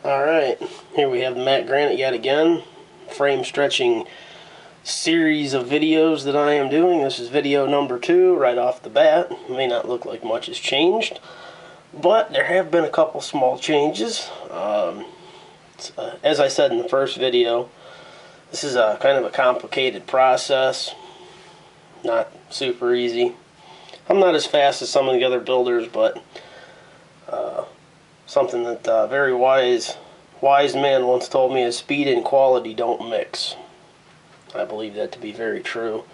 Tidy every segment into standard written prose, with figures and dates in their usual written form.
Alright, here we have the Mack Granite yet again. Frame stretching series of videos that I am doing. This is video number 2 right off the bat. May not look like much has changed, but there have been a couple small changes. As I said in the first video, this is a kind of a complicated process. Not super easy. I'm not as fast as some of the other builders, but something that a very wise man once told me is speed and quality don't mix. I believe that to be very true,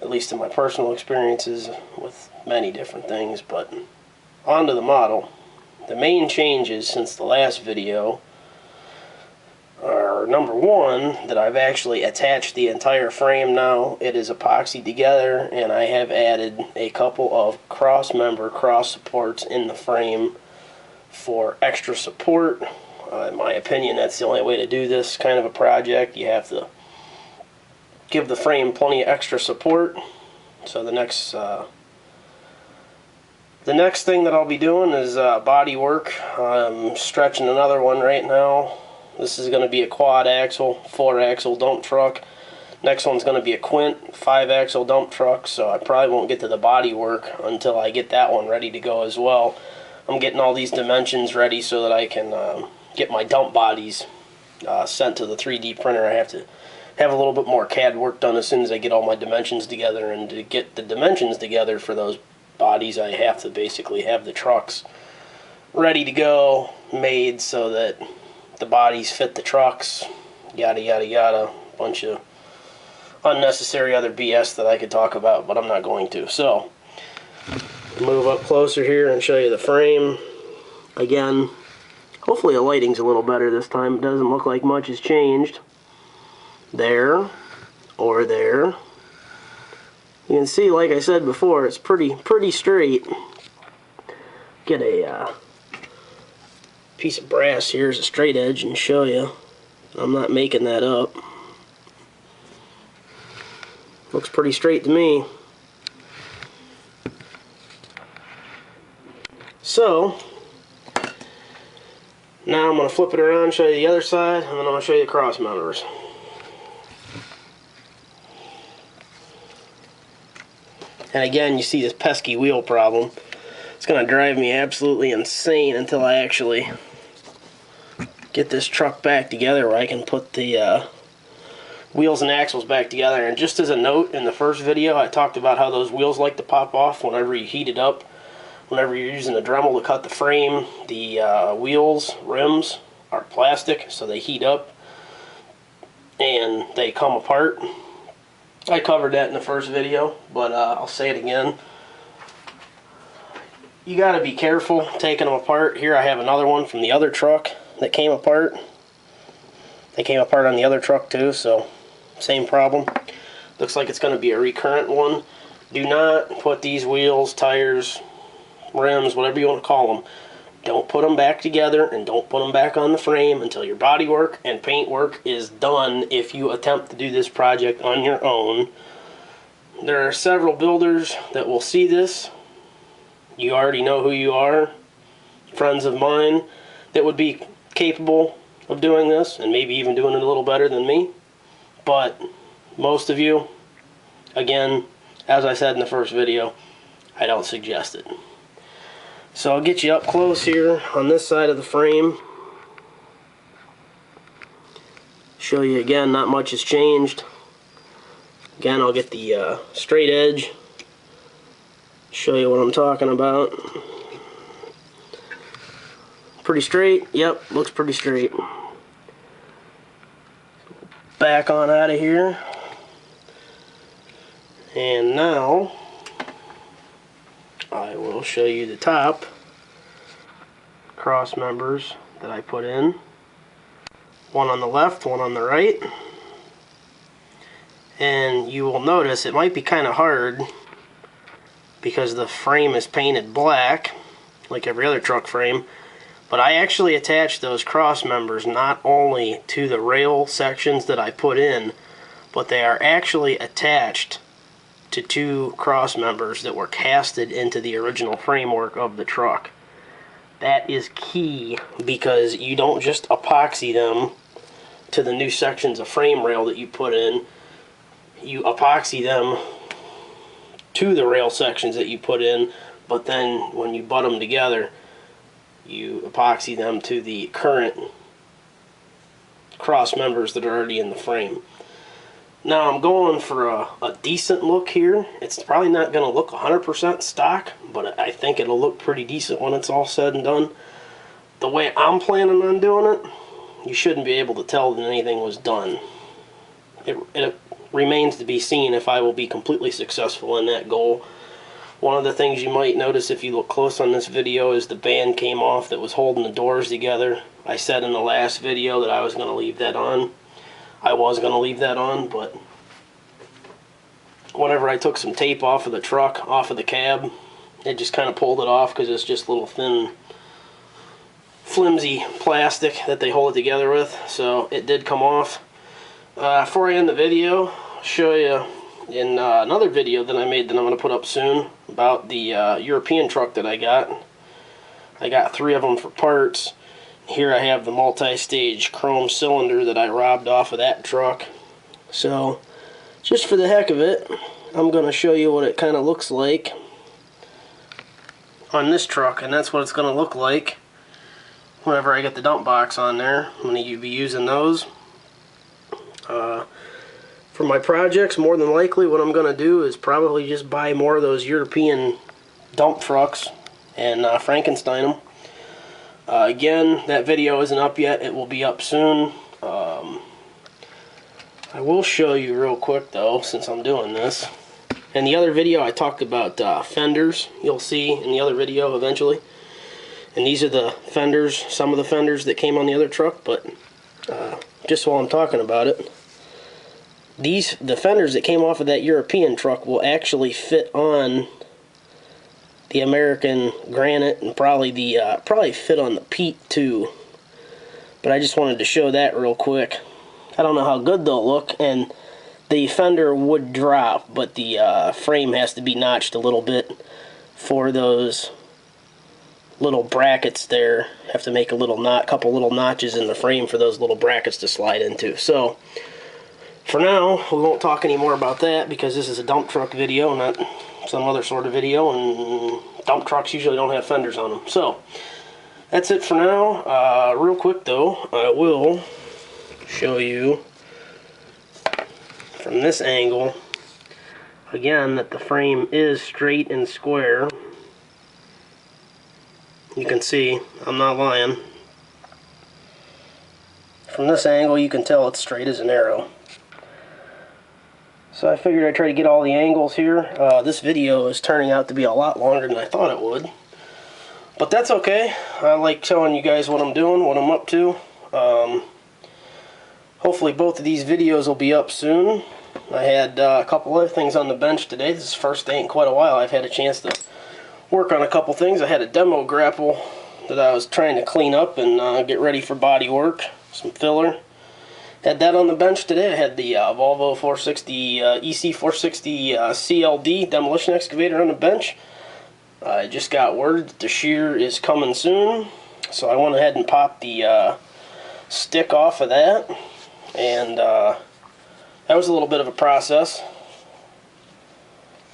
at least in my personal experiences with many different things. But on to the model. The main changes since the last video are, number one, that I've actually attached the entire frame now. It is epoxied together, and I have added a couple of cross supports in the frame for extra support. In my opinion, that's the only way to do this kind of a project. You have to give the frame plenty of extra support. So the next thing that I'll be doing is body work. I'm stretching another one right now. This is going to be a quad axle, 4-axle dump truck. Next one's going to be a quint, 5-axle dump truck, so I probably won't get to the body work until I get that one ready to go as well. I'm getting all these dimensions ready so that I can get my dump bodies sent to the 3D printer. I have to have a little bit more CAD work done as soon as I get all my dimensions together, and to get the dimensions together for those bodies, I have to basically have the trucks ready to go, made so that the bodies fit the trucks, yada yada yada. Bunch of unnecessary other BS that I could talk about, but I'm not going to. So move up closer here and show you the frame again. Hopefully the lighting's a little better this time. It doesn't look like much has changed there or there. You can see, like I said before, it's pretty straight. Get a piece of brass here as a straight edge and show you. I'm not making that up. Looks pretty straight to me. So now I'm going to flip it around, show you the other side, and then I'm going to show you the cross members. And again, you see this pesky wheel problem. It's going to drive me absolutely insane until I actually get this truck back together where I can put the wheels and axles back together. And just as a note, in the first video I talked about how those wheels like to pop off whenever you heat it up. Whenever you're using a Dremel to cut the frame, the wheels, rims are plastic, so they heat up and they come apart. I covered that in the first video, but I'll say it again. You got to be careful taking them apart. Here I have another one from the other truck that came apart. They came apart on the other truck too, so same problem. Looks like it's going to be a recurrent one. Do not put these wheels, tires, rims, whatever you want to call them, don't put them back together and don't put them back on the frame until your body work and paint work is done if you attempt to do this project on your own. There are several builders that will see this. You already know who you are. Friends of mine that would be capable of doing this and maybe even doing it a little better than me. But most of you, again, as I said in the first video, I don't suggest it. So I'll get you up close here on this side of the frame. Show you again, not much has changed. Again, I'll get the straight edge. Show you what I'm talking about. Pretty straight? Yep, looks pretty straight. Back on out of here. And now I will show you the top cross members that I put in. One on the left, one on the right. And you will notice it might be kind of hard because the frame is painted black like every other truck frame, but I actually attached those cross members not only to the rail sections that I put in, but they are actually attached to 2 cross members that were casted into the original framework of the truck. That is key, because you don't just epoxy them to the new sections of frame rail that you put in. You epoxy them to the rail sections that you put in, but then when you butt them together, you epoxy them to the current cross members that are already in the frame. Now I'm going for a decent look here. It's probably not going to look 100% stock, but I think it'll look pretty decent when it's all said and done. The way I'm planning on doing it, you shouldn't be able to tell that anything was done. It remains to be seen if I will be completely successful in that goal. One of the things you might notice if you look close on this video is the band came off that was holding the doors together. I said in the last video that I was going to leave that on. I was going to leave that on, but whenever I took some tape off of the truck, off of the cab, it just kind of pulled it off because it's just little thin, flimsy plastic that they hold it together with. So it did come off. Before I end the video, I'll show you in another video that I made that I'm going to put up soon about the European truck that I got. I got 3 of them for parts. Here I have the multi-stage chrome cylinder that I robbed off of that truck. So, just for the heck of it, I'm going to show you what it kind of looks like on this truck, and that's what it's going to look like whenever I get the dump box on there. I'm going to be using those. For my projects, more than likely what I'm going to do is probably just buy more of those European dump trucks and Frankenstein them. Again, that video isn't up yet. It will be up soon. I will show you real quick though, since I'm doing this. In the other video I talked about fenders. You'll see in the other video eventually. And these are the fenders, some of the fenders that came on the other truck, but just while I'm talking about it, the fenders that came off of that European truck will actually fit on the American Granite, and probably fit on the Pete too. But I just wanted to show that real quick. I don't know how good they'll look, and the fender would drop, but the frame has to be notched a little bit for those little brackets there. Have to make a couple little notches in the frame for those little brackets to slide into. So for now, we won't talk any more about that because this is a dump truck video, not some other sort of video, and dump trucks usually don't have fenders on them. So that's it for now. Real quick though, I will show you from this angle again that the frame is straight and square. You can see, I'm not lying. From this angle you can tell it's straight as an arrow. So I figured I'd try to get all the angles here. This video is turning out to be a lot longer than I thought it would. But that's okay. I like showing you guys what I'm doing, what I'm up to. Hopefully both of these videos will be up soon. I had a couple other things on the bench today. This is the first day in quite a while I've had a chance to work on a couple things. I had a demo grapple that I was trying to clean up and get ready for body work. Some filler. Had that on the bench today. I had the Volvo 460 EC460 CLD demolition excavator on the bench. I just got word that the shear is coming soon, so I went ahead and popped the stick off of that, and that was a little bit of a process.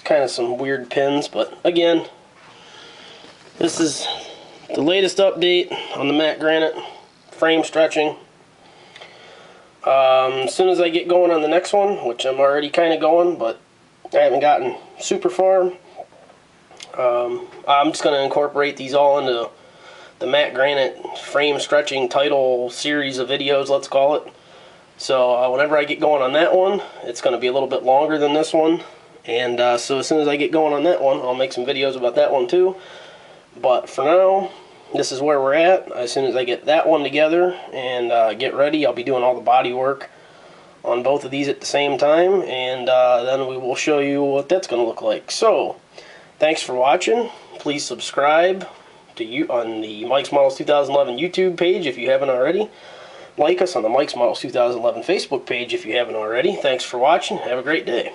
Kind of some weird pins, but again, this is the latest update on the Mack Granite frame stretching. As soon as I get going on the next one, which I'm already kind of going, but I haven't gotten super far, I'm just going to incorporate these all into the Mack Granite frame stretching title series of videos, let's call it. So whenever I get going on that one, it's going to be a little bit longer than this one. And so as soon as I get going on that one, I'll make some videos about that one too. But for now, this is where we're at. As soon as I get that one together and get ready, I'll be doing all the body work on both of these at the same time, and then we will show you what that's going to look like. So, thanks for watching. Please subscribe to you on the Mike's Models 2011 YouTube page if you haven't already. Like us on the Mike's Models 2011 Facebook page if you haven't already. Thanks for watching. Have a great day.